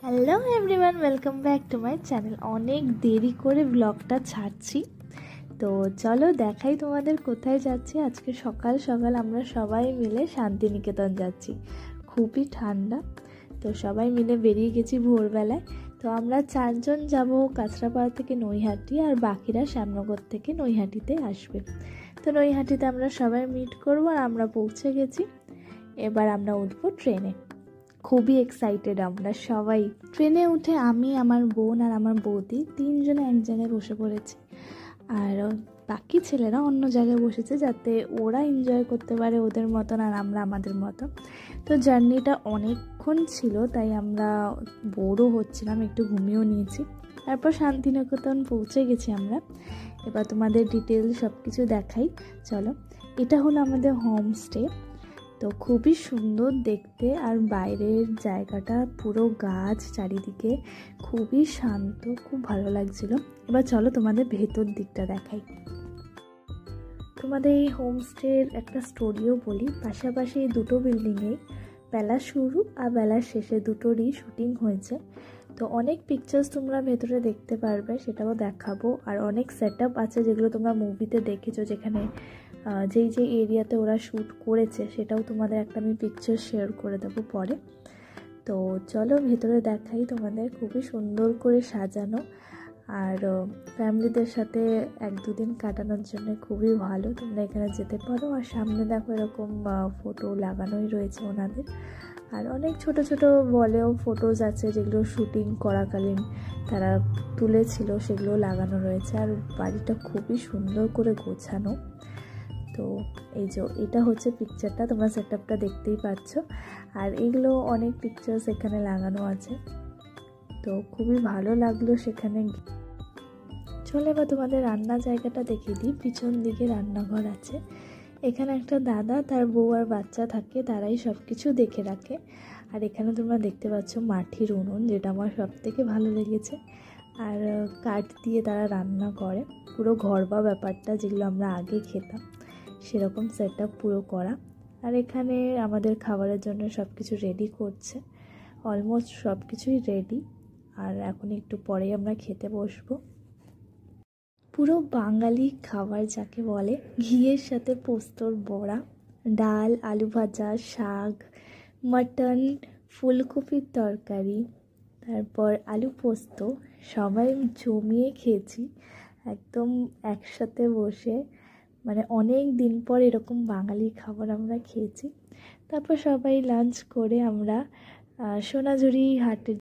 Hello everyone, welcome back to my channel. অনেক দেরি করে ব্লগটা ছাড়ছি, তো চলো দেখাই তোমাদের কোথায় যাচ্ছি। আজকে সকাল সকাল আমরা সবাই মিলে শান্তিনিকেতন যাচ্ছি। খুবই ঠান্ডা, তো সবাই মিলে বেরিয়ে গেছি ভোরবেলায়। তো আমরা 4 জন যাব কাঁচরাপাড়া থেকে নৈহাটি, আর বাকিরা শ্যামনগর থেকে নৈহাটিতে আসবে। তো নৈহাটিতে আমরা সবাই মিট করব, আর আমরা পৌঁছে গেছি। এবার আমরা উঠবো ট্রেনে। খুবই এক্সাইটেড আমরা সবাই। ট্রেনে উঠে আমি, আমার বোন আর আমার বৌদি 3 জনে এক জায়গায় বসে পড়েছি, আর বাকি ছেলেরা অন্য জায়গায় বসেছে যাতে ওরা এনজয় করতে পারে ওদের মতন, আর আমরা আমাদের মতন। তো জার্নিটা অনেকক্ষণ ছিল, তাই আমরা বোরও হচ্ছিলাম, একটু ঘুমিয়েও নিয়েছি। তারপর শান্তিনিকেতন পৌঁছে গেছি আমরা। এবার তোমাদের ডিটেল সব কিছু দেখাই, চলো। এটা হলো আমাদের হোমস্টে। তো খুবই সুন্দর দেখতে, আর বাইরের জায়গাটা পুরো গাছ চারিদিকে, খুবই শান্ত, খুব ভালো লাগছিল। এবার চলো তোমাদের ভেতর দিকটা দেখাই। তোমাদের এই হোমস্টের একটা স্টোরিও বলি। পাশাপাশি এই দুটো বিল্ডিংয়ে বেলা শুরু আর বেলার শেষে দুটোরই শুটিং হয়েছে। তো অনেক পিকচার্স তোমরা ভেতরে দেখতে পারবে, সেটাও দেখাবো। আর অনেক সেট আপ আছে যেগুলো তোমরা মুভিতে দেখেছো, যেখানে যেই এরিয়াতে ওরা শ্যুট করেছে সেটাও তোমাদের একটা আমি পিকচার শেয়ার করে দেবো পরে। তো চলো ভেতরে দেখাই তোমাদের। খুবই সুন্দর করে সাজানো, আর ফ্যামিলিদের সাথে 1-2 দিন কাটানোর জন্য খুবই ভালো। তোমরা এখানে যেতে পারো। আর সামনে দেখো এরকম ফটো লাগানোই রয়েছে ওনাদের। আর অনেক ছোট ছোট বলেও ফটোজ আছে যেগুলো শুটিং করাকালীন তারা তুলেছিল, সেগুলো লাগানো রয়েছে। আর বাড়িটা খুবই সুন্দর করে গোছানো। তো এই যে এটা হচ্ছে পিকচারটা, তোমরা সেট আপটা দেখতেই পাচ্ছ। আর এগুলো অনেক পিকচার্স এখানে লাগানো আছে, তো খুবই ভালো লাগলো সেখানে। চলে এবার তোমাদের রান্না জায়গাটা দেখিয়ে দিই। পিছন দিকে রান্নাঘর আছে। এখানে একটা দাদা, তার বউ আর বাচ্চা থাকে, তারাই সব কিছু দেখে রাখে। আর এখানে তোমরা দেখতে পাচ্ছ মাটির উনুন, যেটা আমার সব থেকে ভালো লেগেছে। আর কাঠ দিয়ে তারা রান্না করে, পুরো ঘরোয়া ব্যাপারটা যেগুলো আমরা আগে খেতাম সেরকম সেট আপ পুরো করা। আর এখানে আমাদের খাবারের জন্য সব কিছু রেডি করছে, অলমোস্ট সব কিছুই রেডি। আর এখন একটু পরেই আমরা খেতে বসবো। পুরো বাঙালি খাবার যাকে বলে, ঘিয়ের সাথে পোস্তর বড়া, ডাল, আলু ভাজা, শাক, মাটন, ফুলকপির তরকারি, তারপর আলু পোস্ত, সবাই জমিয়ে খেয়েছি একদম একসাথে বসে। মানে অনেক দিন পর এরকম বাঙালি খাবার আমরা খেয়েছি। তারপর সবাই লাঞ্চ করে আমরা সোনাঝুরি হাটে